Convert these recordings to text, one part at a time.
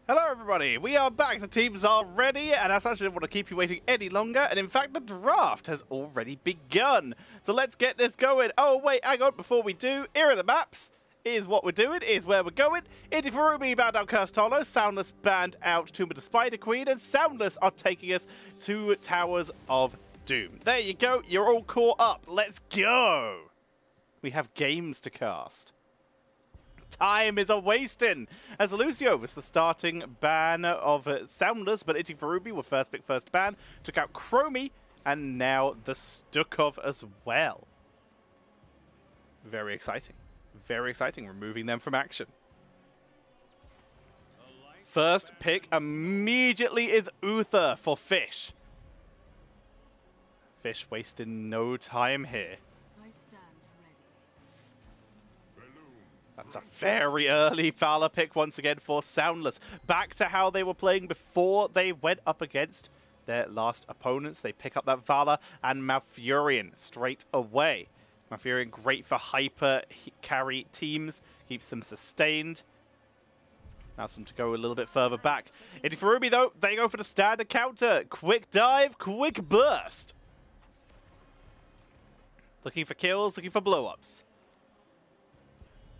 Hello everybody, we are back, the teams are ready, and as such I didn't want to keep you waiting any longer, and in fact the draft has already begun. So let's get this going. Oh wait, hang on, before we do, here are the maps. Here's what we're doing, here's where we're going. Inting for Ruby banned out Cursed Hollow, Soundless banned out Tomb of the Spider Queen, and Soundless are taking us to Towers of Doom. There you go, you're all caught up, let's go! We have games to cast. Time is a-wasting, as Lucio was the starting ban of Soundless, but Inting for Ruby were first pick, first ban, took out Chromie, and now the Stukov as well. Very exciting. Very exciting, removing them from action. First pick immediately is Uther for Fish. Fish wasting no time here. That's a very early Valor pick once again for Soundless. Back to how they were playing before they went up against their last opponents. They pick up that Valor and Malfurion straight away. Malfurion great for hyper carry teams, keeps them sustained. Allows them to go a little bit further back. Inting for Ruby though, they go for the standard counter. Quick dive, quick burst. Looking for kills, looking for blow-ups.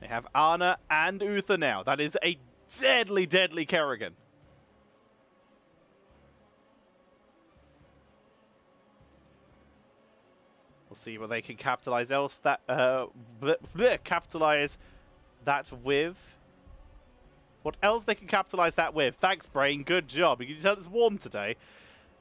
They have Ana and Uther now. That is a deadly, deadly Kerrigan. We'll see what they can capitalize else that capitalize that with. What else they can capitalize that with? Thanks, Brain. Good job. You can tell it's warm today.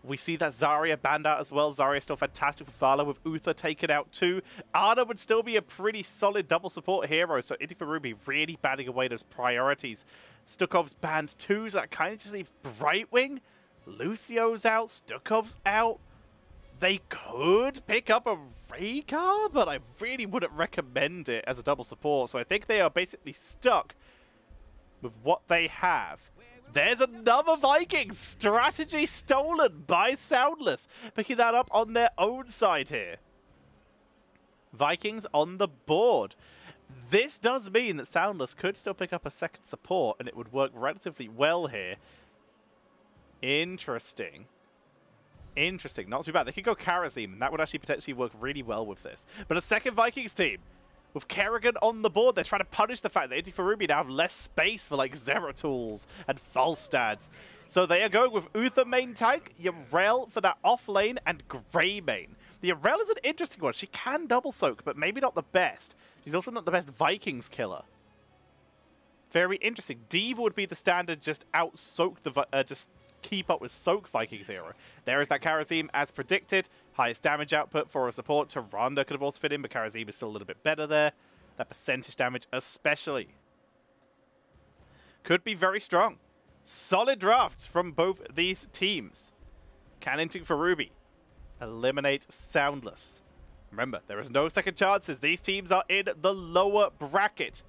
We see that Zarya banned out as well. Zarya still fantastic for Vala with Uther taken out too. Ana would still be a pretty solid double support hero, so Inting for Ruby really batting away those priorities. Stukov's banned too, so that kind of just leaves Brightwing. Lucio's out, Stukov's out. They could pick up a Rhaegar, but I really wouldn't recommend it as a double support, so I think they are basically stuck with what they have. There's another Viking strategy stolen by Soundless, picking that up on their own side here. Vikings on the board. This does mean that Soundless could still pick up a second support, and it would work relatively well here. Interesting. Interesting. Not too bad. They could go Karazim, and that would actually potentially work really well with this. But a second Vikings team. With Kerrigan on the board, they're trying to punish the fact that Inting for Ruby now have less space for like Zeratools and Falstads. So they are going with Uther main tank, Yrel for that off lane, and Grey main. The Yrel is an interesting one. She can double soak, but maybe not the best. She's also not the best Vikings killer. Very interesting. Diva would be the standard, just out-soak the just keep up with soak Vikings hero. There is that Karazim as predicted. Highest damage output for a support. Tyrande could have also fit in, but Karazim is still a little bit better there. That percentage damage especially. Could be very strong. Solid drafts from both these teams. Can Inting for Ruby eliminate Soundless? Remember, there is no second chances. These teams are in the lower bracket.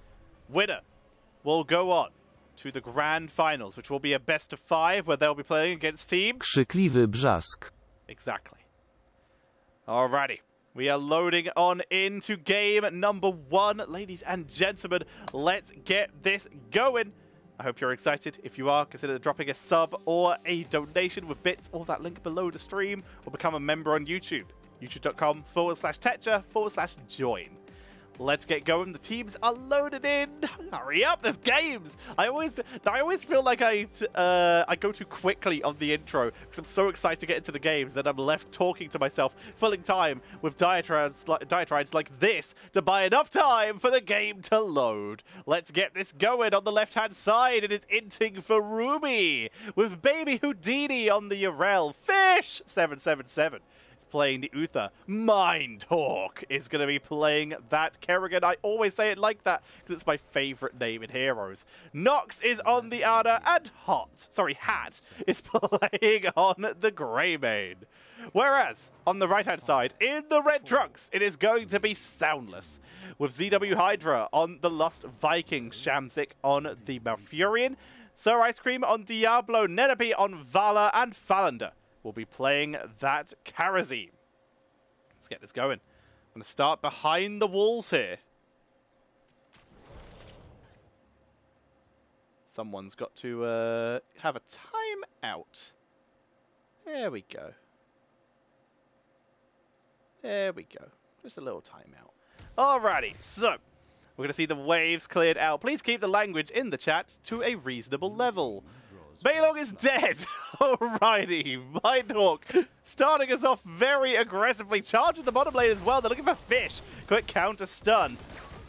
Winner will go on to the grand finals, which will be a best of 5, where they'll be playing against team Krzykliwy brzask. Exactly. Alrighty. We are loading on into game number 1. Ladies and gentlemen, let's get this going. I hope you're excited. If you are, consider dropping a sub or a donation with bits or that link below the stream, or become a member on YouTube. youtube.com/Tetcher/join. Let's get going. The teams are loaded in. Hurry up, there's games. I always feel like I go too quickly on the intro because I'm so excited to get into the games that I'm left talking to myself, filling time with diatribes like this to buy enough time for the game to load. Let's get this going. On the left-hand side, it is Inting for Ruby with Baby Houdini on the Yrel. Fish 777. Playing the Uther. Mindhawk is going to be playing that Kerrigan. I always say it like that because it's my favorite name in Heroes. Nox is on the Ana, and Hat is playing on the Grey main. Whereas, on the right-hand side, in the red trunks, it is going to be Soundless, with ZW Hydra on the Lost Viking, Shamzik on the Malfurion, Sir Ice Cream on Diablo, Nenepe on Vala, and Falander will be playing that Karazim. Let's get this going. I'm going to start behind the walls here. Someone's got to have a timeout. There we go. There we go. Just a little timeout. Alrighty, so we're going to see the waves cleared out. Please keep the language in the chat to a reasonable level. Baylog is dead. Alrighty, Mindhawk starting us off very aggressively. Charging the bottom lane as well. They're looking for Fish. Quick counter stun.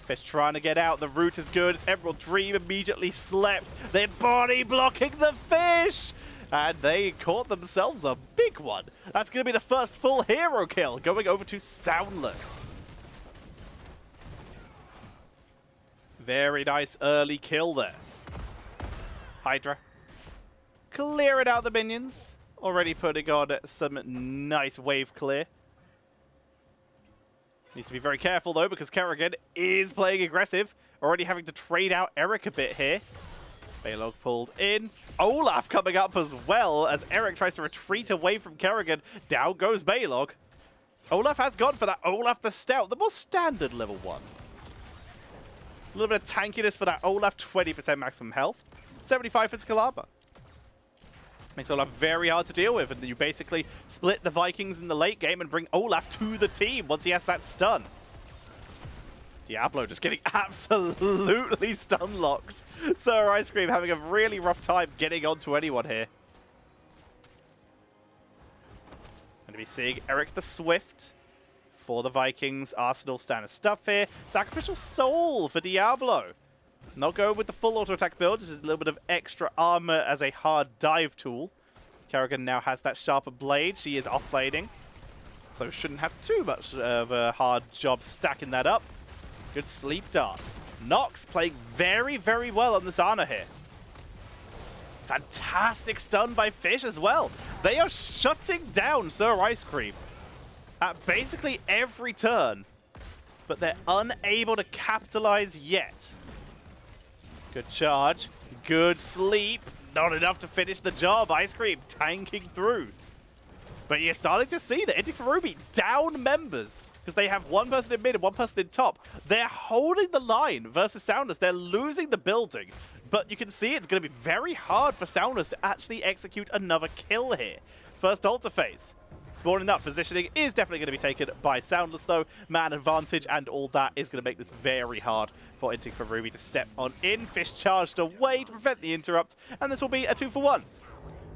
Fish trying to get out. The route is good. It's Emerald Dream immediately slept. They're body blocking the Fish. And they caught themselves a big one. That's going to be the first full hero kill, going over to Soundless. Very nice early kill there. Hydra. Clearing out the minions. Already putting on some nice wave clear. Needs to be very careful though, because Kerrigan is playing aggressive. Already having to trade out Eric a bit here. Baylog pulled in. Olaf coming up as well as Eric tries to retreat away from Kerrigan. Down goes Baylog. Olaf has gone for that Olaf the Stout, the more standard level one. A little bit of tankiness for that Olaf, 20% maximum health, 75 physical armor. Makes Olaf very hard to deal with, and you basically split the Vikings in the late game and bring Olaf to the team once he has that stun. Diablo just getting absolutely stun-locked. Sir Ice Cream having a really rough time getting onto anyone here. Going to be seeing Eric the Swift for the Vikings. Arsenal standard stuff here. Sacrificial Soul for Diablo. Not going with the full auto-attack build, just a little bit of extra armor as a hard dive tool. Kerrigan now has that sharper blade. She is offlaning, so shouldn't have too much of a hard job stacking that up. Good sleep dart. Nox playing very, very well on this Ana here. Fantastic stun by Fish as well. They are shutting down Sir Ice Cream at basically every turn, but they're unable to capitalize yet. Good charge. Good sleep. Not enough to finish the job. Ice Cream tanking through. But you're starting to see that Inting for Ruby down members, because they have one person in mid and one person in top. They're holding the line versus Soundless. They're losing the building, but you can see it's going to be very hard for Soundless to actually execute another kill here. First altar phase. Spawning up, positioning is definitely going to be taken by Soundless though. Man advantage and all that is going to make this very hard for Inting for Ruby to step on in. Fish charged away to prevent the interrupt, and this will be a 2-for-1.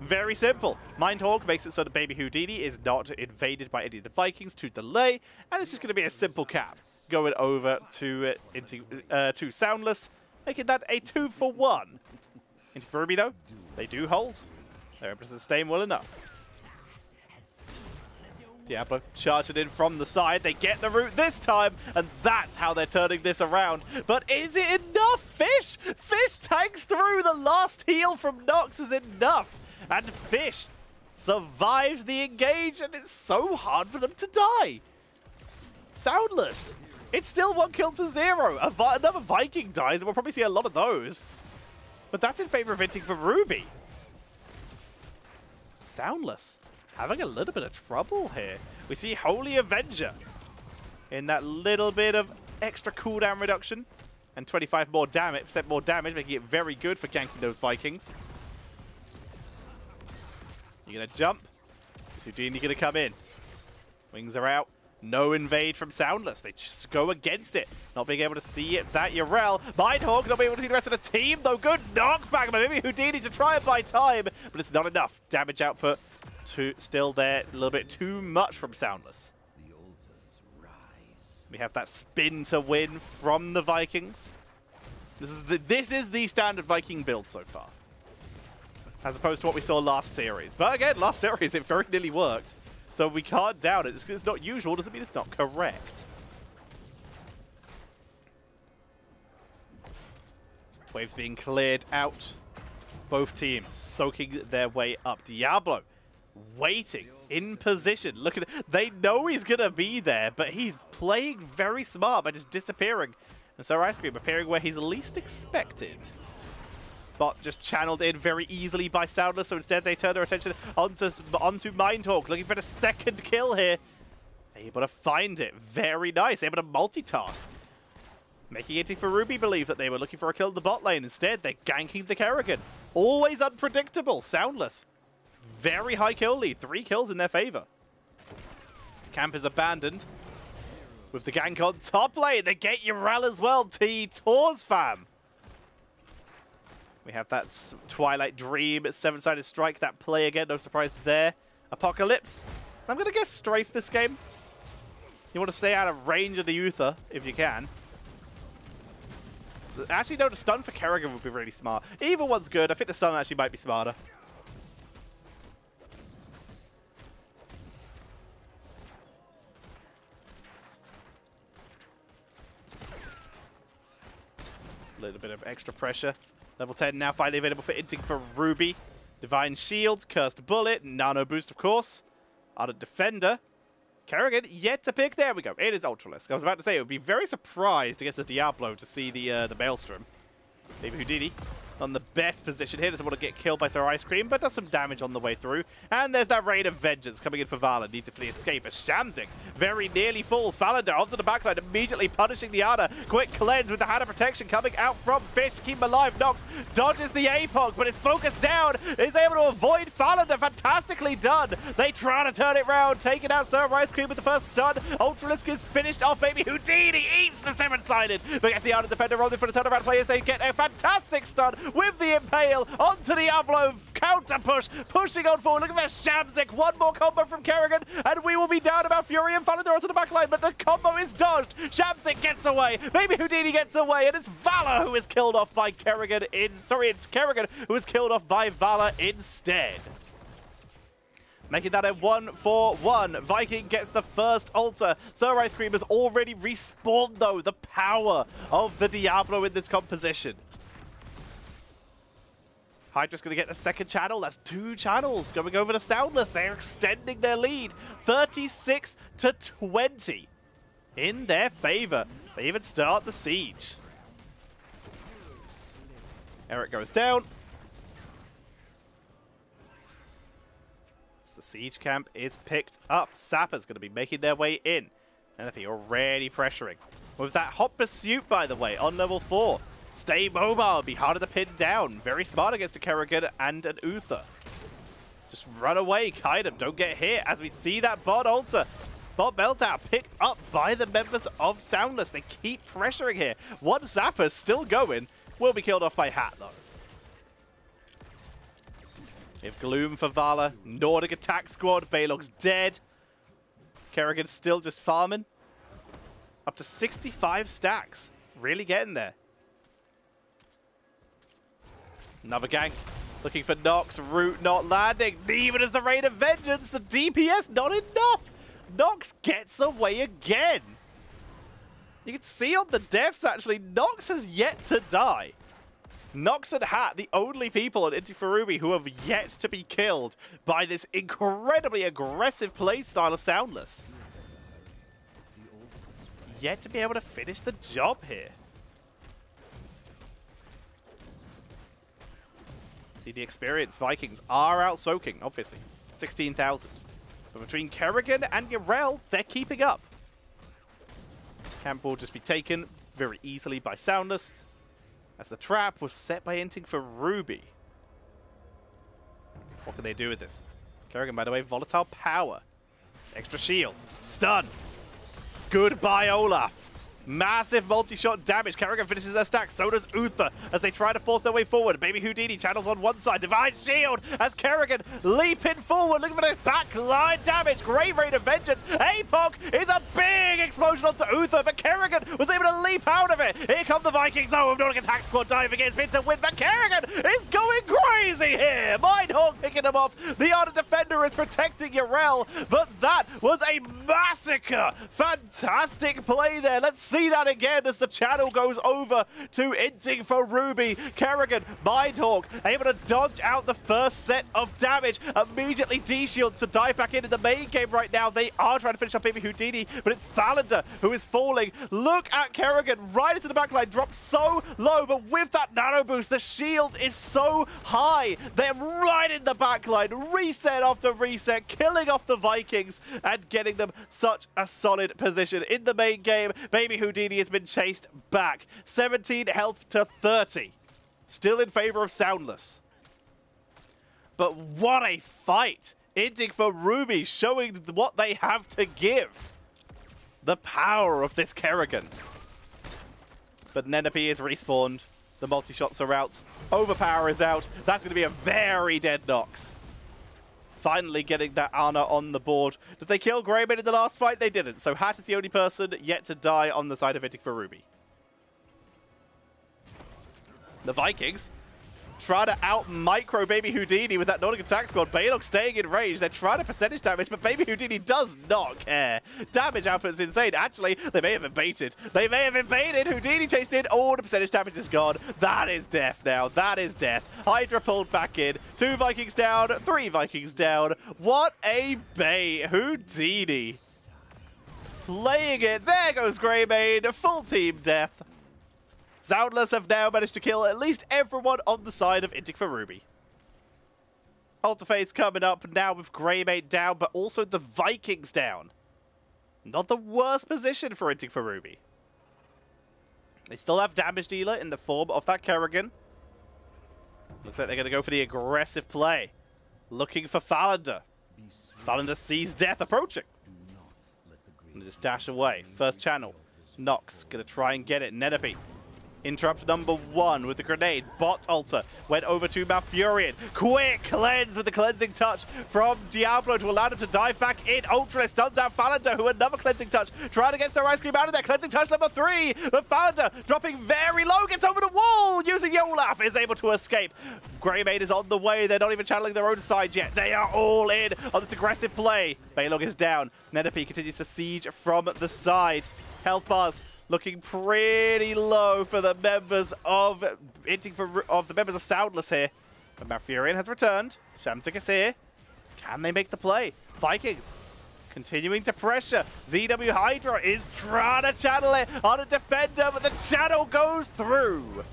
Very simple. Mindhawk makes it so that Baby Houdini is not invaded by any of the Vikings to delay, and it's just going to be a simple cap going over to Soundless, making that a 2-for-1. Inting for Ruby though, they do hold. They're able to sustain well enough. Diablo charging in from the side. They get the root this time, and that's how they're turning this around. But is it enough? Fish! Fish tanks through. The last heal from Nox is enough. And Fish survives the engage, and it's so hard for them to die. Soundless. It's still 1-0. Another Viking dies, and we'll probably see a lot of those. But that's in favor of Inting for Ruby. Soundless having a little bit of trouble here. We see Holy Avenger in that little bit of extra cooldown reduction and 25% more damage, making it very good for ganking those Vikings. You're going to jump. Is Houdini going to come in? Wings are out. No invade from Soundless. They just go against it. Not being able to see it, that Urel. Mindhawk not being able to see the rest of the team, though. Good knockback by maybe Houdini to try and buy time, but it's not enough. Damage output still there. A little bit too much from Soundless. We have that spin to win from the Vikings. This is the standard Viking build so far, as opposed to what we saw last series. But again, last series it very nearly worked, so we can't doubt it. It's not usual, doesn't mean it's not correct. Waves being cleared out. Both teams soaking their way up. Diablo waiting in position. Look at it. They know he's going to be there, but he's playing very smart by just disappearing. And so Ice Cream appearing where he's least expected. But just channeled in very easily by Soundless, so instead they turn their attention onto Mindhawk, looking for the second kill here. Able to find it. Very nice. Able to multitask. Making it for Ruby believe that they were looking for a kill in the bot lane. Instead, they're ganking the Kerrigan. Always unpredictable. Soundless. Very high kill lead. 3 kills in their favor. Camp is abandoned. With the gank on top lane, they get Urel as well. T-Tours, fam. We have that Twilight Dream, 7-sided strike, that play again, no surprise there. Apocalypse. I'm going to guess Strafe this game. You want to stay out of range of the Uther, if you can. Actually, no, the stun for Kerrigan would be really smart. Either one's good. I think the stun actually might be smarter. A little bit of extra pressure. Level 10 now finally available for Inting for Ruby. Divine Shield, Cursed Bullet, Nano Boost, of course. Ardent Defender. Kerrigan yet to pick. There we go. It is Ultralisk. I was about to say, it would be very surprised against the Diablo to see the Maelstrom. Maybe Houdini on the best position here. Doesn't want to get killed by Sir Ice Cream, but does some damage on the way through. And there's that Rain of Vengeance coming in for Vala. Needs it for the escape as Shamzik very nearly falls. Valander onto the backline, immediately punishing the Ana. Quick cleanse with the Hand of Protection coming out from Fish to keep him alive. Nox dodges the APOC, but is focused down. Is able to avoid Valander. Fantastically done. They try to turn it round, taking out Sir Ice Cream with the first stun. Ultralisk is finished off. Baby Houdini eats the 7-sided, but gets the Ana Defender rolling for the turnaround players. They get a fantastic stun with the Impale onto Diablo. Counter push, pushing on forward. Look at that Shamzik. One more combo from Kerrigan, and we will be down about Fury and Valander onto the backline, but the combo is dodged. Shamzik gets away. Maybe Houdini gets away, and it's Vala who is killed off by Kerrigan. It's Kerrigan who is killed off by Vala instead. Making that a 1-4-1. Viking gets the first altar. Sir Ice Cream has already respawned, though. The power of the Diablo in this composition. Hydra's going to get the second channel. That's 2 channels going over to Soundless. They're extending their lead. 36-20 in their favor. They even start the siege. Eric goes down. The siege camp is picked up. Sapper's going to be making their way in. NFP already pressuring. With that hot pursuit, by the way, on level 4. Stay mobile, be harder to pin down. Very smart against a Kerrigan and an Uther. Just run away, kite him, don't get hit. As we see that bot altar. Bot meltdown picked up by the members of Soundless. They keep pressuring here. One Zapper still going. Will be killed off by Hat, though. We have Gloom for Vala. Nordic attack squad. Balog's dead. Kerrigan's still just farming. Up to 65 stacks. Really getting there. Another gank. Looking for Nox. Root not landing. Even as the Rain of Vengeance. The DPS not enough. Nox gets away again. You can see on the deaths, actually, Nox has yet to die. Nox and Hat, the only people on Inting for Ruby who have yet to be killed by this incredibly aggressive playstyle of Soundless. Yet to be able to finish the job here. See the experience. Vikings are out soaking, obviously. 16,000. But between Kerrigan and Urel, they're keeping up. Camp will just be taken very easily by Soundless, as the trap was set by Inting for Ruby. What can they do with this? Kerrigan, by the way, volatile power. Extra shields. Stun. Goodbye, Olaf. Massive multi-shot damage. Kerrigan finishes their stack. So does Uther as they try to force their way forward. Baby Houdini channels on one side. Divine Shield as Kerrigan leaping forward. Looking for the back line damage. Great Rain of Vengeance. APOC is a big explosion onto Uther, but Kerrigan was able to leap out of it. Here come the Vikings, though, with Nordic attack squad diving in. Spin to win, but Kerrigan is going crazy here. Mindhawk picking him off. The Ardent Defender is protecting Urel, but that was a massacre. Fantastic play there. Let's see that again as the channel goes over to Inting for Ruby. Kerrigan, Mindhawk, able to dodge out the first set of damage. Immediately D-Shield to dive back into the main game right now. They are trying to finish up Baby Houdini, but it's Valander who is falling. Look at Kerrigan right into the backline, dropped so low, but with that nano boost, the shield is so high. They're right in the backline. Reset off after reset, killing off the Vikings and getting them such a solid position in the main game. Baby Houdini has been chased back. 17 health to 30. Still in favor of Soundless. But what a fight! Inting for Ruby showing what they have to give. The power of this Kerrigan. But Nenepi is respawned. The multi-shots are out. Overpower is out. That's going to be a very dead Nox. Finally getting that Ana on the board. Did they kill Greymane in the last fight? They didn't. So Hat is the only person yet to die on the side of Inting for Ruby. The Vikings trying to out-micro Baby Houdini with that Nordic attack squad. Balog staying in range. They're trying to percentage damage, but Baby Houdini does not care. Damage output is insane. Actually, they may have been baited. They may have been baited. Houdini chased in. All the percentage damage is gone. That is death now. That is death. Hydra pulled back in. 2 Vikings down. 3 Vikings down. What a bait. Houdini playing it. There goes Greymane. Full team death. Soundless have now managed to kill at least everyone on the side of Inting for Ruby. Ultiface coming up now with Greymane down, but also the Vikings down. Not the worst position for Inting for Ruby. They still have damage dealer in the form of that Kerrigan. Looks like they're going to go for the aggressive play. Looking for Fallander. Fallander sees death approaching. And just dash away. First channel. Nox going to try and get it. Nenepi. Interrupt number 1 with the grenade. Bot altar went over to Malfurion. Quick cleanse with the cleansing touch from Diablo to allow him to dive back in. Ultra stuns out Fallander, who another cleansing touch. Trying to get their ice cream out of there. Cleansing touch number 3. But Fallander dropping very low, gets over the wall using the Olaf, is able to escape. Greymane is on the way. They're not even channeling their own side yet. They are all in on this aggressive play. Balog is down. Nenepi continues to siege from the side. Health bars looking pretty low for the members of the members of Soundless here. But Malfurion has returned. Shamsik is here. Can they make the play? Vikings continuing to pressure. ZW Hydra is trying to channel it on a defender, but the channel goes through.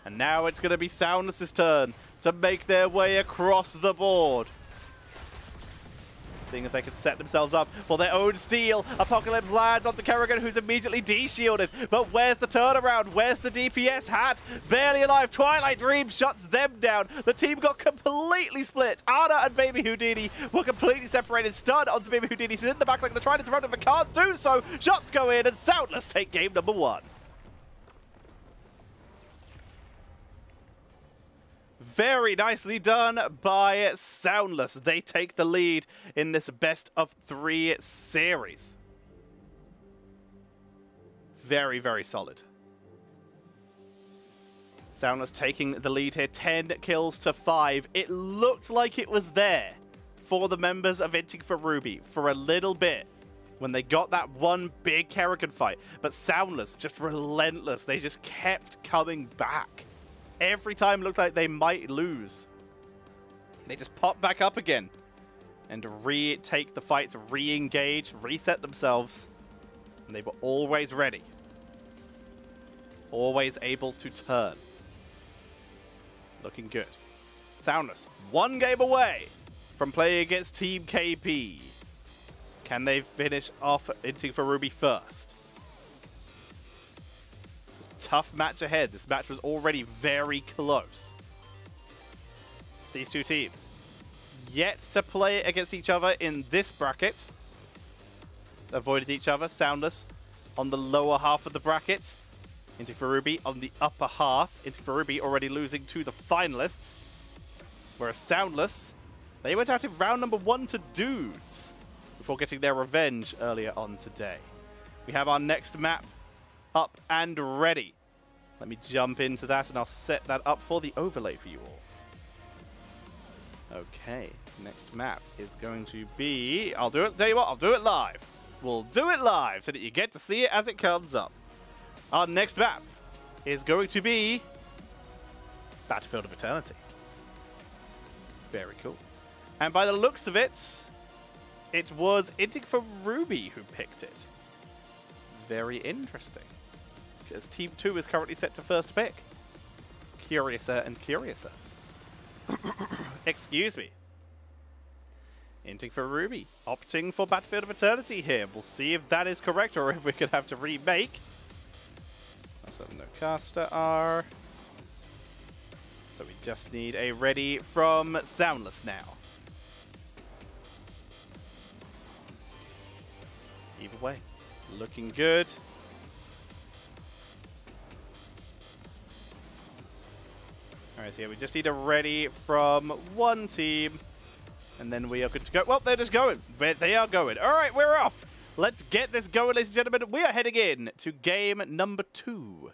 And now it's going to be Soundless's turn to make their way across the board. Seeing if they can set themselves up for their own steal. Apocalypse lands onto Kerrigan, who's immediately de-shielded. But where's the turnaround? Where's the DPS? Hat barely alive. Twilight Dream shuts them down. The team got completely split. Ana and Baby Houdini were completely separated. Stun onto Baby Houdini. He's in the back like they're trying to interrupt him, but can't do so. Shots go in, and Soundless take game number 1. Very nicely done by Soundless. They take the lead in this best of 3 series. Very, very solid. Soundless taking the lead here. 10 kills to 5. It looked like it was there for the members of Inting for Ruby for a little bit when they got that one big Kerrigan fight. But Soundless, just relentless. They just kept coming back. Every time it looked like they might lose, they just pop back up again and retake the fights, re-engage, reset themselves. And they were always ready. Always able to turn. Looking good. Soundless, 1 game away from playing against Team KP. Can they finish off Inting for Ruby first? Tough match ahead. This match was already very close. These 2 teams yet to play against each other in this bracket. Avoided each other. Soundless on the lower half of the bracket. Inting for Ruby on the upper half. Inting for Ruby already losing to the finalists. Whereas Soundless, they went out in round number 1 to Dudes before getting their revenge earlier on today. We have our next map up and ready. Let me jump into that and I'll set that up for the overlay for you all. Okay, next map is going to be... I'll do it, tell you what, I'll do it live. We'll do it live so that you get to see it as it comes up. Our next map is going to be Battlefield of Eternity. Very cool. And by the looks of it, it was Inting for Ruby who picked it. Very interesting. Because Team 2 is currently set to first pick. Curiouser and curiouser. Excuse me. Inting for Ruby, opting for Battlefield of Eternity here. We'll see if that is correct or if we could have to remake. Also, no caster R. So we just need a ready from Soundless now. Either way, looking good. Alright, so yeah, we just need a ready from one team. And then we are good to go. Well, they're just going. They are going. Alright, we're off. Let's get this going, ladies and gentlemen. We are heading in to game number 2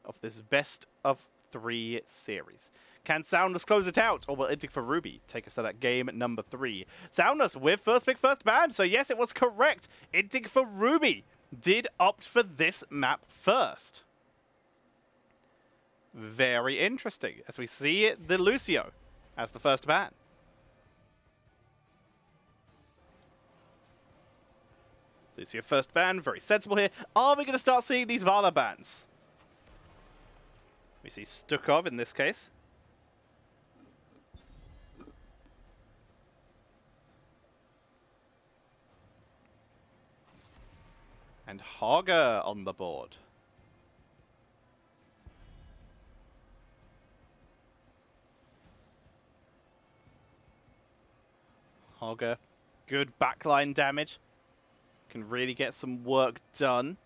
of this best of 3 series. Can Soundless close it out, or will Inting for Ruby take us to that game number 3? Soundless with first pick, first ban. So yes, it was correct. Inting for Ruby did opt for this map first. Very interesting, as we see the Lucio as the first ban. Lucio first ban, very sensible here. Are we going to start seeing these Vala bans? We see Stukov in this case. And Haga on the board. Haga, good backline damage. Can really get some work done.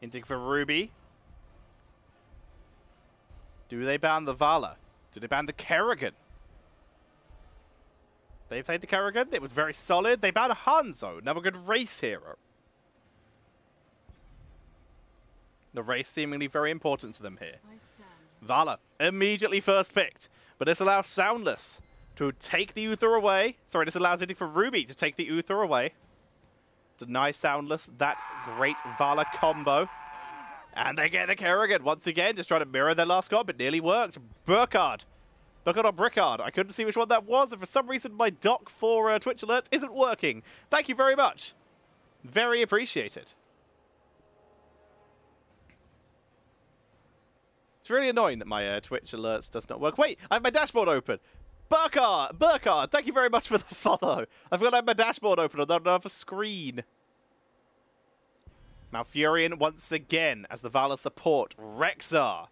Inting for Ruby. Do they ban the Vala? Do they ban the Kerrigan? They played the Kerrigan. It was very solid. They banned a Hanzo, another good race hero. The race seemingly very important to them here. Vala, immediately first picked. But this allows Soundless to take the Uther away. Sorry, this allows Inting for Ruby to take the Uther away. Deny Soundless that great Vala combo. And they get the Kerrigan once again, just trying to mirror their last god, but nearly worked. Burkhardt. Burkhardt or Brickard. I couldn't see which one that was, and for some reason my doc for Twitch alerts isn't working. Thank you very much. Very appreciated. It's really annoying that my Twitch alerts does not work. Wait, I have my dashboard open. Burkhardt, thank you very much for the follow. I've got to have my dashboard open on another screen. Malfurion once again as the Vala support. Rexar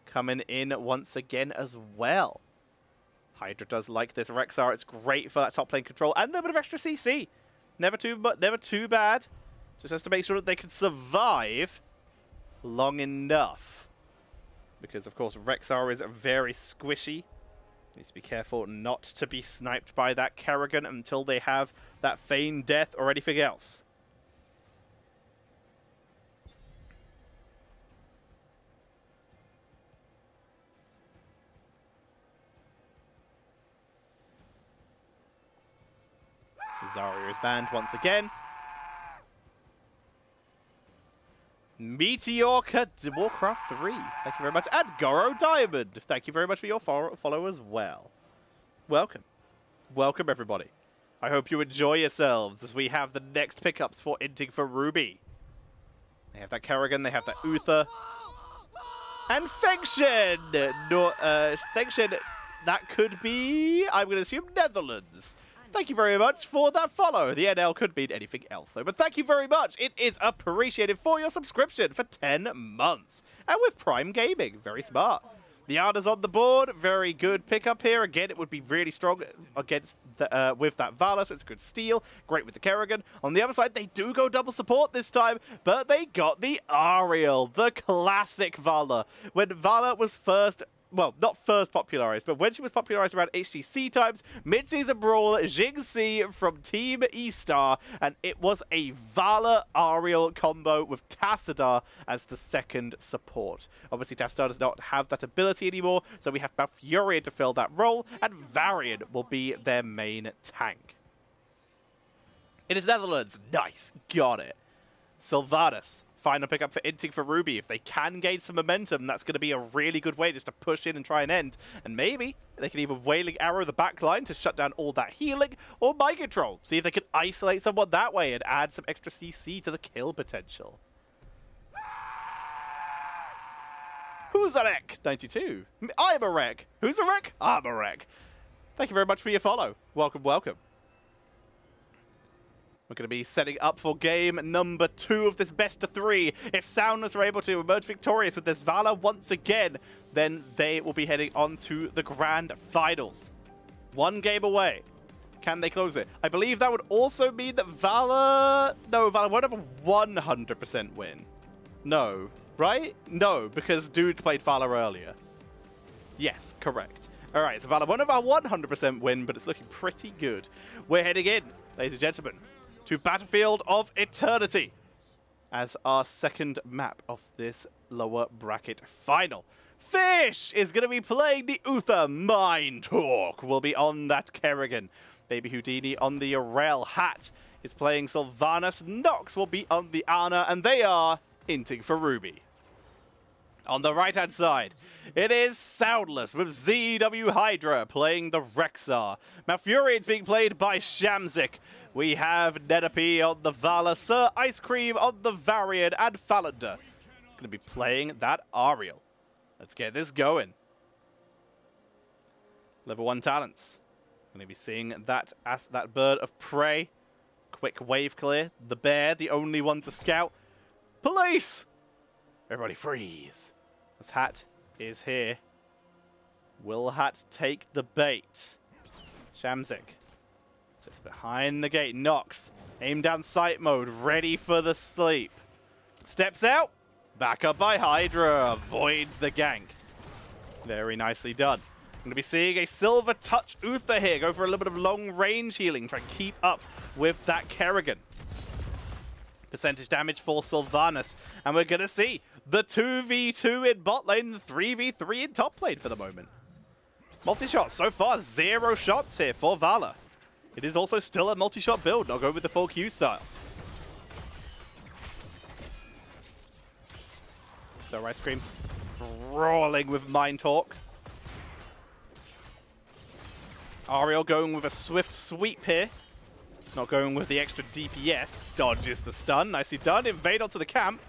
coming in once again as well. Hydra does like this Rexar. It's great for that top lane control and a little bit of extra CC. Never too bad. Just has to make sure that they can survive long enough. Because, of course, Rexar is very squishy. Needs to be careful not to be sniped by that Kerrigan until they have that feigned death or anything else. Zarya is banned once again. Meteorca Warcraft 3. Thank you very much. And Goro Diamond. Thank you very much for your follow as well. Welcome. Welcome, everybody. I hope you enjoy yourselves as we have the next pickups for Inting for Ruby. They have that Kerrigan, they have that Uther. And Fengshen! No, Fengshen, that could be, I'm going to assume, Netherlands. Thank you very much for that follow. The NL could mean anything else, though. But thank you very much. It is appreciated for your subscription for 10 months. And with Prime Gaming. Very smart. The Arda's on the board. Very good pickup here. Again, it would be really strong against the, with that Vala, so it's a good steal. Great with the Kerrigan. On the other side, they do go double support this time, but they got the Ariel, the classic Vala. When Vala was first... Well, not first popularized, but when she was popularized around HGC times, mid-season brawl, Jingxi from Team E-Star, and it was a Vala Ariel combo with Tassadar as the second support. Obviously, Tassadar does not have that ability anymore, so we have Malfurion to fill that role, and Varian will be their main tank. It is Netherlands. Nice. Got it. Sylvanas. Final pickup for Inting for Ruby. If they can gain some momentum, that's going to be a really good way just to push in and try and end. And maybe they can either Wailing Arrow the backline to shut down all that healing, or Mind Control. See if they can isolate someone that way and add some extra CC to the kill potential. Who's a wreck? 92. I'm a wreck. Who's a wreck? I'm a wreck. Thank you very much for your follow. Welcome, welcome. We're going to be setting up for game number 2 of this best of 3. If Soundless are able to emerge victorious with this Valor once again, then they will be heading on to the grand finals. 1 game away. Can they close it? I believe that would also mean that Valor... No, Valor won't have a 100% win. No, right? No, because dudes played Valor earlier. Yes, correct. All right, so Valor won't have a 100% win, but it's looking pretty good. We're heading in, ladies and gentlemen, to Battlefield of Eternity as our second map of this lower bracket final. Fish is going to be playing the Uther. Mind Talk will be on that Kerrigan. Baby Houdini on the Arel. Hat is playing Sylvanas. Nox will be on the Ana, and they are Inting for Ruby. On the right-hand side, it is Soundless with ZW Hydra playing the Rexar. Malfurion's being played by Shamzik. We have Nedapi on the Vala, Sir Ice Cream on the Varian, and Falander going to be playing that Ariel. Let's get this going. Level 1 talents. Going to be seeing that as that bird of prey. Quick wave clear. The bear, the only one to scout. Police! Everybody freeze. This Hat is here. Will Hat take the bait? Shamzik. Just behind the gate. Nox. Aim down sight mode. Ready for the sleep. Steps out. Back up by Hydra. Avoids the gank. Very nicely done. I'm going to be seeing a Silver Touch Uther here. Go for a little bit of long range healing. Try and keep up with that Kerrigan. Percentage damage for Sylvanas. And we're going to see the 2v2 in bot lane, the 3v3 in top lane for the moment. Multi-shot. So far, 0 shots here for Valor. It is also still a multi-shot build. I'll go with the full Q style. So Ice Cream brawling with Mind Talk. Ariel going with a swift sweep here. Not going with the extra DPS. Dodges the stun. Nicely done. Invade onto the camp.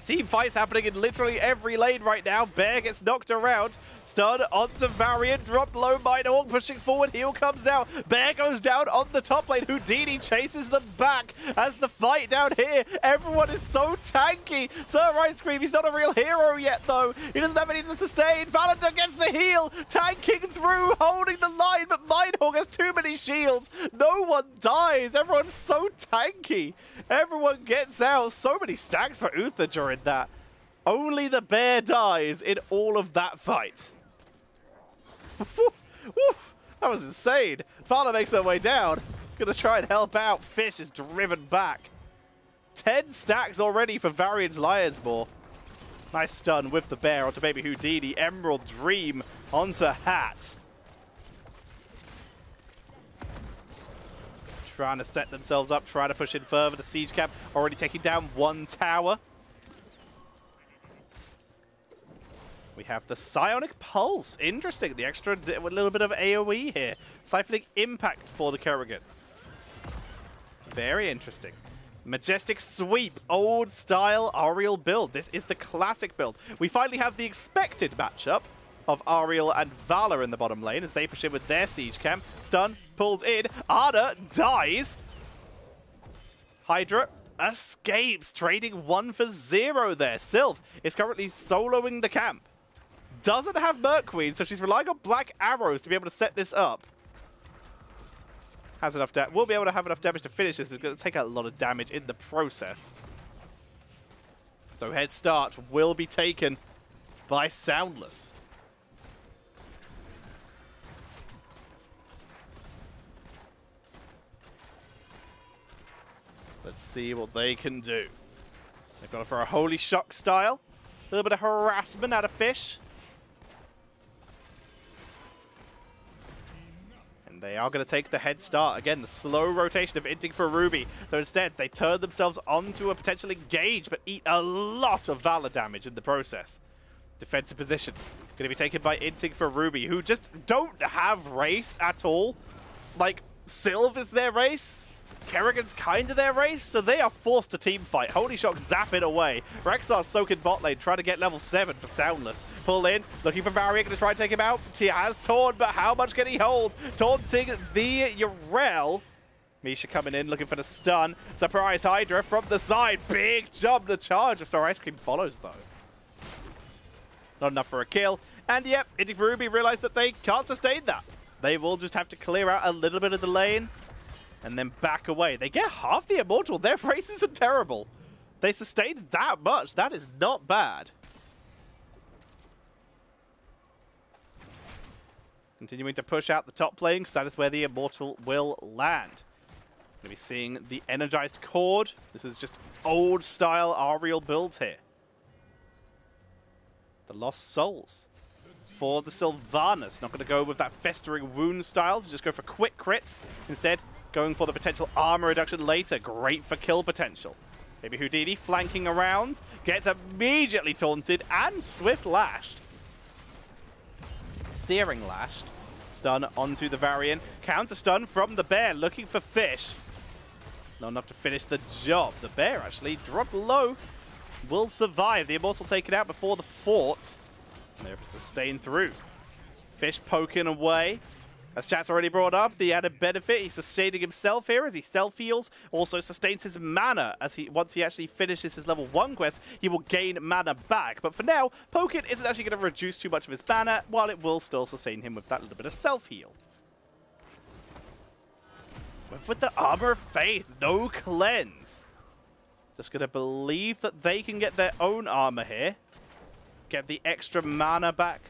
Team fights happening in literally every lane right now. Bear gets knocked around. Stun onto Varian. Dropped low. Mindhawk pushing forward. Heal comes out. Bear goes down on the top lane. Houdini chases them back as the fight down here. Everyone is so tanky. Sir Ice Cream, he's not a real hero yet, though. He doesn't have anything to sustain. Valentine gets the heal. Tanking through, holding the line, but Mindhawk has too many shields. No one dies. Everyone's so tanky. Everyone gets out. So many stacks for Uther during that. Only the bear dies in all of that fight. That was insane. Valor makes her way down. Gonna try and help out. Fish is driven back. 10 stacks already for Varian's Lion's Maw. Nice stun with the bear onto Baby Houdini. Emerald Dream onto Hat. Trying to set themselves up, trying to push in further. The siege camp already taking down 1 tower. We have the Psionic Pulse. Interesting. The extra little bit of AoE here. Siphoning Impact for the Kerrigan. Very interesting. Majestic Sweep. Old style Ariel build. This is the classic build. We finally have the expected matchup of Ariel and Valor in the bottom lane as they push in with their siege camp. Stun. Pulled in. Ada dies. Hydra escapes. Trading 1 for 0 there. Sylv is currently soloing the camp. Doesn't have Merc Queen, so she's relying on Black Arrows to be able to set this up. Has enough damage. We'll be able to have enough damage to finish this, but it's going to take a lot of damage in the process. So head start will be taken by Soundless. Let's see what they can do. They've gone for a Holy Shock style. A little bit of harassment out of Fish. And they are going to take the head start. Again, the slow rotation of Inting for Ruby. Though instead, they turn themselves onto a potential engage, but eat a lot of Valor damage in the process. Defensive positions. Going to be taken by Inting for Ruby, who just don't have race at all. Like, Sylv is their race. Kerrigan's kind of their race, so they are forced to team fight. Holy Shock zap it away. Rexar's soaking bot lane, trying to get level 7 for Soundless. Pull in, looking for Varian, going to try and take him out. He has Taunt, but how much can he hold? Taunting the Urel. Misha coming in, looking for the stun. Surprise Hydra from the side. Big jump. The charge of Sour Ice Cream follows, though. Not enough for a kill. And yep, Inting for Ruby realized that they can't sustain that. They will just have to clear out a little bit of the lane and then back away. They get half the Immortal. Their race isn't terrible. They sustained that much. That is not bad. Continuing to push out the top lane, because that is where the Immortal will land. Going to be seeing the Energized Cord. This is just old-style Ariel build here. The Lost Souls for the Sylvanas. Not going to go with that Festering Wound style, so just go for quick crits. Instead, going for the potential armor reduction later. Great for kill potential. Maybe Houdini flanking around. Gets immediately taunted and Swift lashed. Searing lashed. Stun onto the Varian. Counter stun from the bear, looking for Fish. Not enough to finish the job. The bear actually dropped low. Will survive. The Immortal taken out before the fort. And they're able to sustain through. Fish poking away. As chat's already brought up, the added benefit, he's sustaining himself here as he self-heals. Also sustains his mana as once he actually finishes his level 1 quest, he will gain mana back. But for now, poking isn't actually going to reduce too much of his mana, while it will still sustain him with that little bit of self-heal. With the Armor of Faith, no cleanse. Just going to believe that they can get their own armor here. Get the extra mana back.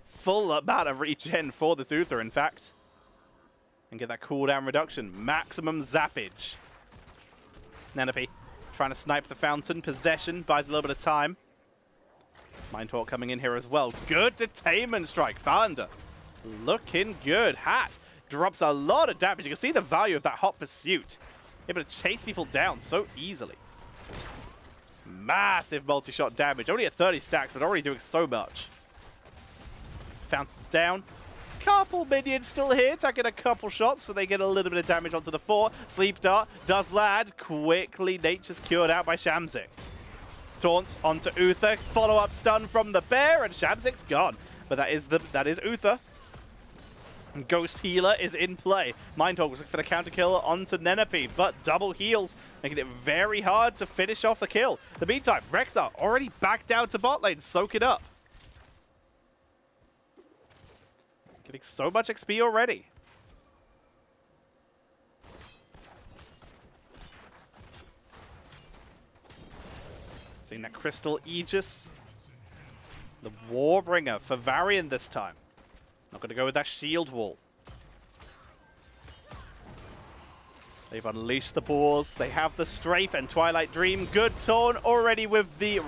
Full amount of regen for this Uther, in fact. And get that cooldown reduction. Maximum zappage. Nanapi trying to snipe the fountain. Possession buys a little bit of time. Mind Talk coming in here as well. Good detainment strike. Thunder looking good. Hat drops a lot of damage. You can see the value of that hot pursuit. Able to chase people down so easily. Massive multi-shot damage. Only at 30 stacks, but already doing so much. Fountain's down. Couple minions still here, taking a couple shots, so they get a little bit of damage onto the 4. Sleep Dart does land. Quickly, Nature's cured out by Shamzik. Taunts onto Uther. Follow-up stun from the bear, and Shamzik's gone. But that is Uther. Ghost Healer is in play. Mindhawk was looking for the counter kill onto Nenepi, but double heals, making it very hard to finish off the kill. In the meantime, Rexar already back down to bot lane. Soak it up. Getting so much XP already. Seeing that Crystal Aegis. The Warbringer for Varian this time. Not going to go with that shield wall. They've unleashed the boars. They have the Strafe and Twilight Dream. Good taunt already with the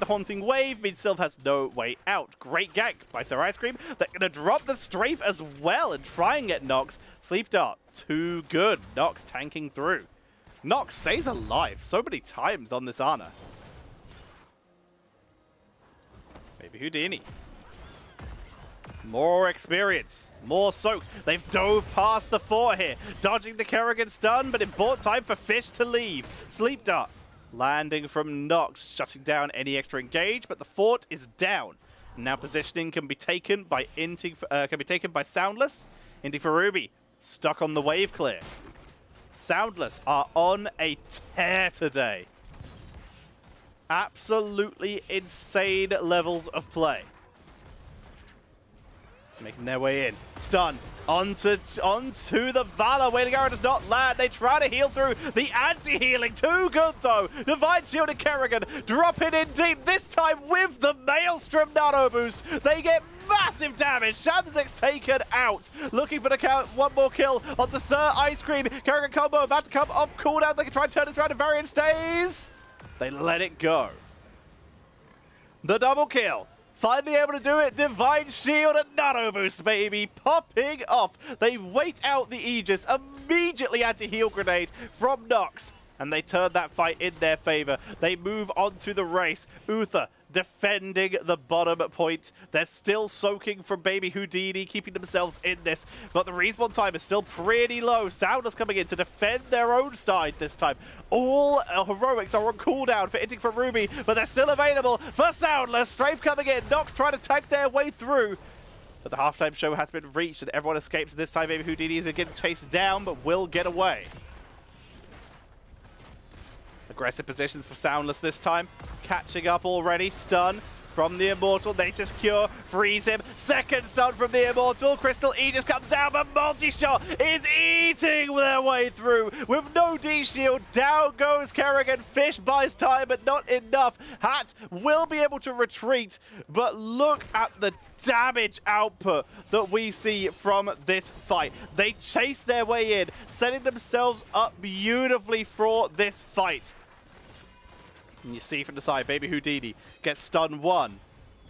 Haunting Wave. Mid-Sylph has no way out. Great gank by Sour Ice Cream. They're going to drop the Strafe as well and try and get Nox. Sleep Dart, too good. Nox tanking through. Nox stays alive so many times on this Ana. Maybe Houdini. More experience, more soak. They've dove past the 4 here, dodging the Kerrigan stun, but important time for Fish to leave. Sleep Dart landing from Nox, shutting down any extra engage, but the fort is down. Now positioning can be taken by Soundless. Inting for Ruby, stuck on the wave clear. Soundless are on a tear today. Absolutely insane levels of play. Making their way in. Stun onto the Valor. Wailing Arrow does not land. They try to heal through. The anti-healing. Too good, though. Divine Shield and Kerrigan dropping in deep. This time with the Maelstrom Nano Boost. They get massive damage. Shamzik's taken out. Looking for the count. One more kill onto Sir Ice Cream. Kerrigan combo about to come off cooldown. They can try and turn this around, and Varian stays. They let it go. The double kill. Finally able to do it. Divine Shield and Nano Boost, baby. Popping off. They wait out the Aegis. Immediately anti-heal grenade from Nox. And they turn that fight in their favor. They move on to the race. Uther defending the bottom point. They're still soaking from Baby Houdini, keeping themselves in this, but the respawn time is still pretty low. Soundless coming in to defend their own side this time. All heroics are on cooldown for Inting for Ruby, but they're still available for Soundless. Strafe coming in, Nox trying to tank their way through. But the halftime show has been reached and everyone escapes. This time Baby Houdini is getting chased down, but will get away. Aggressive positions for Soundless this time. Catching up already. Stun from the Immortal. They just cure. Freeze him. Second stun from the Immortal. Crystal E just comes down, but multi-shot is eating their way through. With no D-shield, down goes Kerrigan. Fish buys time, but not enough. Hat will be able to retreat, but look at the damage output that we see from this fight. They chase their way in, setting themselves up beautifully for this fight. And you see from the side, Baby Houdini gets stun 1,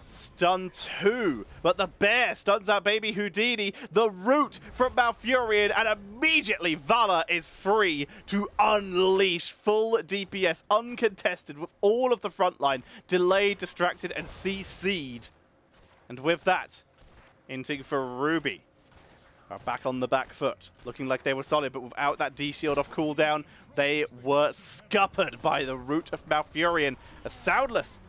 stun 2, but the bear stuns out Baby Houdini, the root from Malfurion, and immediately Valor is free to unleash full DPS, uncontested, with all of the frontline delayed, distracted, and CC'd. And with that, Inting for Ruby are back on the back foot, looking like they were solid, but without that D-shield off cooldown, they were scuppered by the root of Malfurion. A Soundless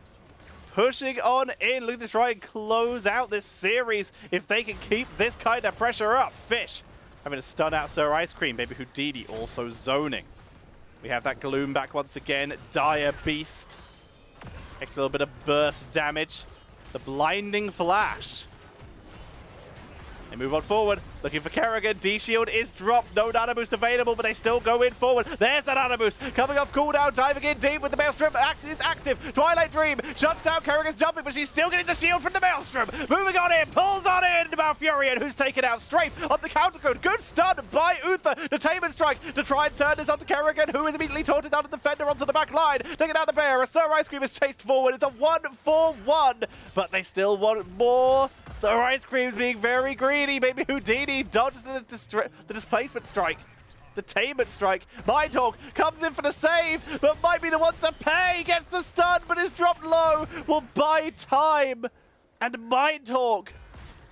pushing on in, looking to try and close out this series if they can keep this kind of pressure up. Fish having to stun out Sir Ice Cream. Baby Houdini also zoning. We have that Gloom back once again. Dire Beast. Extra little bit of burst damage. The Blinding Flash. They move on forward, looking for Kerrigan. D-shield is dropped. No nano boost available, but they still go in forward. There's the nano boost. Coming off cooldown, diving in deep with the Maelstrom. It's active. Twilight Dream shuts down. Kerrigan's jumping, but she's still getting the shield from the Maelstrom. Moving on in, pulls on in. Malfurion, who's taken out straight on the counter code. Good stun by Uther. Detainment strike to try and turn this onto Kerrigan, who is immediately taunted down the defender onto the back line. Taking out the bear. A Sir Ice Cream is chased forward. It's a 1-4-1, but they still want more. Sir Ice Cream's being very greedy. Baby Houdini dodges the displacement strike. Detainment strike. Mindhawk comes in for the save, but might be the one to pay. Gets the stun, but is dropped low. Will buy time. And Mindhawk,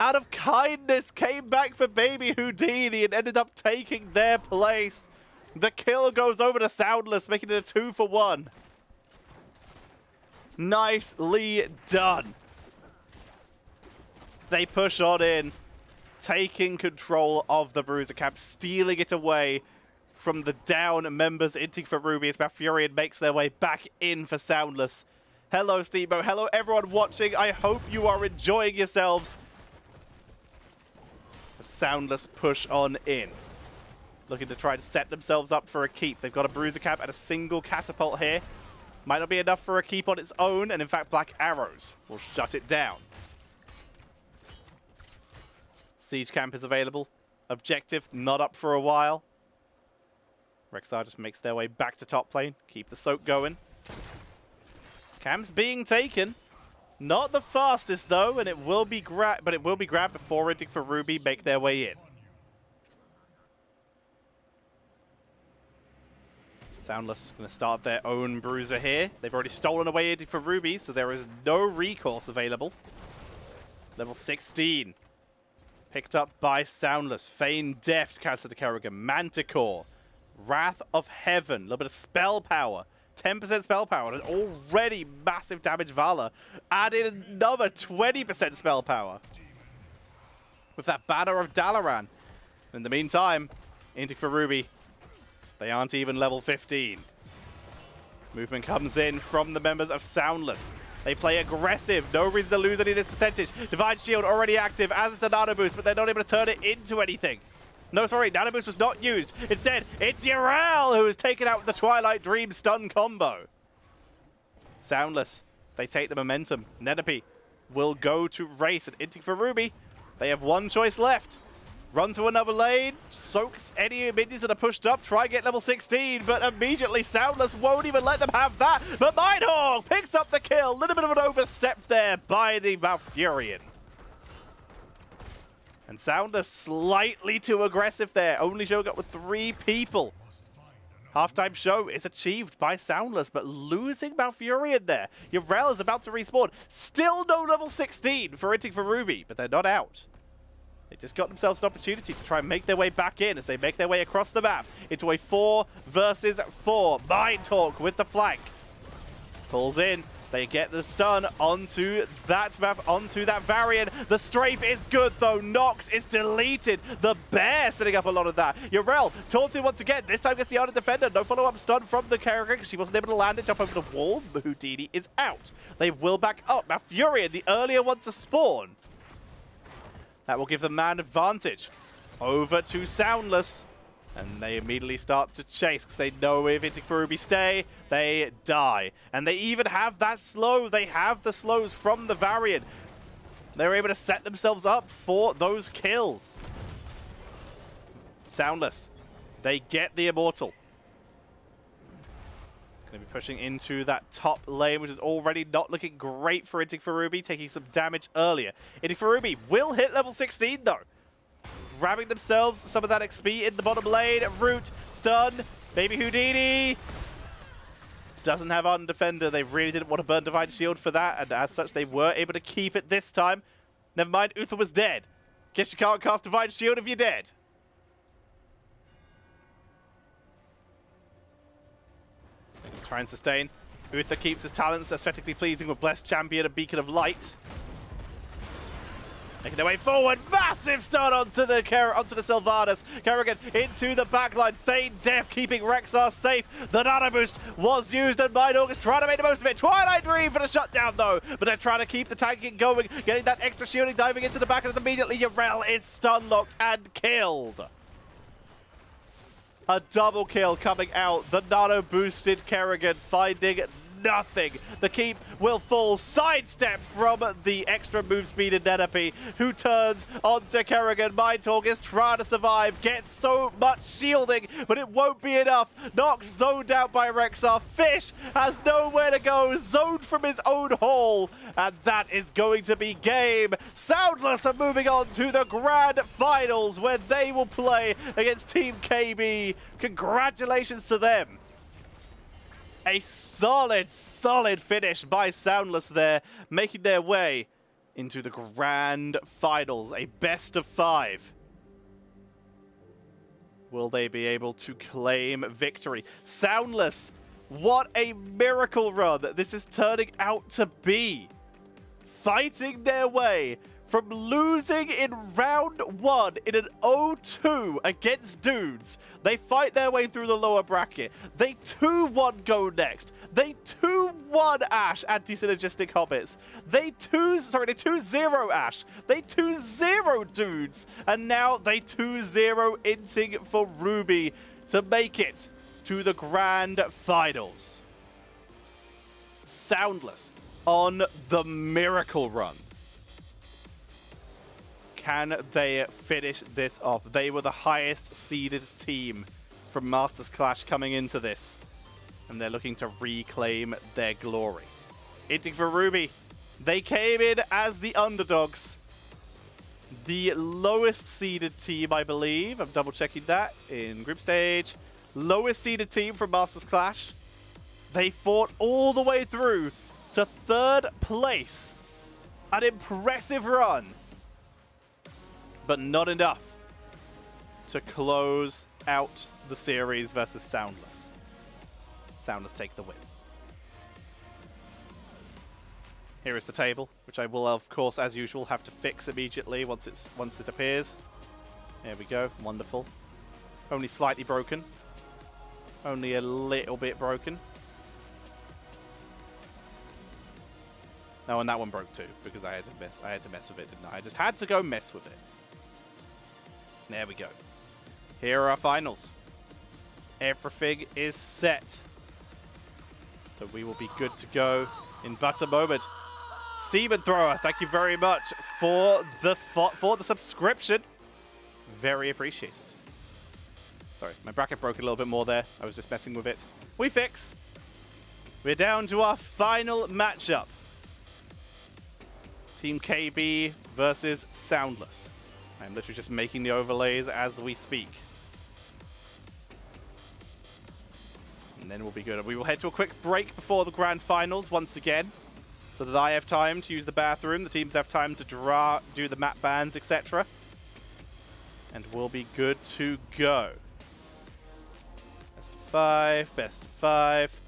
out of kindness, came back for Baby Houdini and ended up taking their place. The kill goes over to Soundless, making it a 2-for-1. Nicely done. They push on in, taking control of the Bruiser camp, stealing it away from the down members. Inting for Ruby as Malfurion makes their way back in for Soundless. Hello, Steambo. Hello, everyone watching. I hope you are enjoying yourselves. The Soundless push on in, looking to try to set themselves up for a keep. They've got a Bruiser camp and a single catapult here. Might not be enough for a keep on its own, and in fact, Black Arrows will shut it down. Siege camp is available. Objective not up for a while. Rexar just makes their way back to top lane. Keep the soak going. Camp's being taken. Not the fastest though, and it will be grabbed, but it will be grabbed before Inting for Ruby make their way in. Soundless going to start their own Bruiser here. They've already stolen away Inting for Ruby, so there is no recourse available. Level 16. Picked up by Soundless. Feign Death, cancel to Kerrigan. Manticore. Wrath of Heaven. A little bit of spell power. 10% spell power. And already massive damage Valor. Add in another 20% spell power. With that Banner of Dalaran. In the meantime, Inting for Ruby. They aren't even level 15. Movement comes in from the members of Soundless. They play aggressive. No reason to lose any of this percentage. Divine Shield already active, as is the Nano Boost, but they're not able to turn it into anything. No, sorry, Nano Boost was not used. Instead, it's Ural who has taken out the Twilight Dream stun combo. Soundless. They take the momentum. Nenepe will go to race, and Inting for Ruby. They have one choice left. Run to another lane, soaks any minions that are pushed up, try get level 16, but immediately Soundless won't even let them have that. But Mindhawk picks up the kill. A little bit of an overstep there by the Malfurion. And Soundless slightly too aggressive there, only showing up with 3 people. Halftime show is achieved by Soundless, but losing Malfurion there. Yrel is about to respawn. Still no level 16 for Inting for Ruby, but they're not out. They just got themselves an opportunity to try and make their way back in as they make their way across the map into a 4 versus 4. Mind Talk with the flank. Pulls in. They get the stun onto that map, onto that variant. The strafe is good, though. Nox is deleted. The bear setting up a lot of that. Yrel, taunted once again. This time gets the Honor Defender. No follow-up stun from the character because she wasn't able to land it. Jump over the wall. Houdini is out. They will back up. Malfurion, the earlier one to spawn. That will give the man advantage. Over to Soundless. And they immediately start to chase because they know if Inting for Ruby stay, they die. And they even have that slow. They have the slows from the variant. They're able to set themselves up for those kills. Soundless. They get the Immortal. Going to be pushing into that top lane, which is already not looking great for Inting for Ruby, taking some damage earlier. Inting for Ruby will hit level 16 though. Grabbing themselves some of that XP in the bottom lane. Root, stun, baby Houdini. Doesn't have on defender. They really didn't want to burn Divine Shield for that, and as such, they were able to keep it this time. Never mind, Uther was dead. Guess you can't cast Divine Shield if you're dead. Try and sustain. Uther keeps his talents aesthetically pleasing with Blessed Champion, a Beacon of Light. Making their way forward, massive stun onto the Sylvanas. Kerrigan into the backline, Feigned Death keeping Rexar safe. The Nano Boost was used and Mindhawk is trying to make the most of it. Twilight Dream for the shutdown though, but they're trying to keep the tanking going, getting that extra shielding, diving into the back and immediately Yrel is stun locked and killed. A double kill coming out. The Nano boosted Kerrigan finding nothing. The keep will fall. Sidestep from the extra move speed in Nenepi, who turns onto Kerrigan. Mindtalk is trying to survive. Gets so much shielding, but it won't be enough. Nox zoned out by Rexar. Fish has nowhere to go. Zoned from his own hole. And that is going to be game. Soundless are moving on to the grand finals where they will play against Team KB. Congratulations to them. A solid finish by Soundless there, making their way into the grand finals, a best of 5. Will they be able to claim victory? Soundless, what a miracle run this is turning out to be. Fighting their way from losing in round 1 in an 0-2 against Dudes. They fight their way through the lower bracket. They 2-1 go next. They 2-1 Ashe anti-synergistic hobbits. They 2-0 Ashe. They 2-0 Dudes. And now they 2-0 Inting for Ruby to make it to the grand finals. Soundless on the miracle run. Can they finish this off? They were the highest seeded team from Masters Clash coming into this. And they're looking to reclaim their glory. Inting for Ruby, they came in as the underdogs. The lowest seeded team, I believe. I'm double checking that in group stage. Lowest seeded team from Masters Clash. They fought all the way through to 3rd place. An impressive run. But not enough to close out the series versus Soundless. Soundless take the win. Here is the table, which I will, of course, as usual, have to fix immediately once it appears. There we go. Wonderful. Only slightly broken. Only a little bit broken. Oh, and that one broke too, because I had to mess with it, didn't I? I just had to go mess with it. There we go. Here are our finals. Everything is set. So we will be good to go in but a moment. Seaman Thrower, thank you very much for the subscription. Very appreciated. Sorry, my bracket broke a little bit more there. I was just messing with it. We fix. We're down to our final matchup. Team KB versus Soundless. I'm literally just making the overlays as we speak. And then we'll be good. We will head to a quick break before the grand finals once again, so that I have time to use the bathroom, the teams have time to do the map bans, etc. And we'll be good to go. Best of 5, best of 5.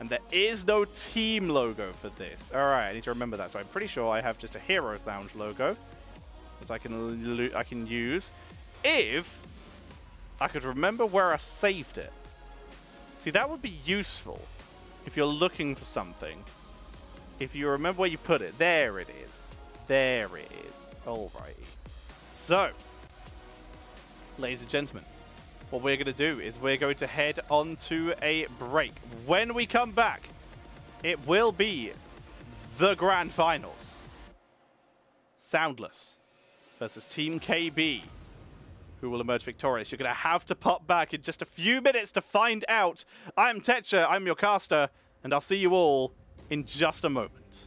And there is no team logo for this. Alright, I need to remember that. So I'm pretty sure I have just a Heroes Lounge logo that I can use if I could remember where I saved it. See, that would be useful if you're looking for something. If you remember where you put it. There it is. There it is. Alrighty. So, ladies and gentlemen, what we're going to do is we're going to head on to a break. When we come back, it will be the grand finals. Soundless versus Team KB. Who will emerge victorious. You're going to have to pop back in just a few minutes to find out. I'm Tetcher, I'm your caster, and I'll see you all in just a moment.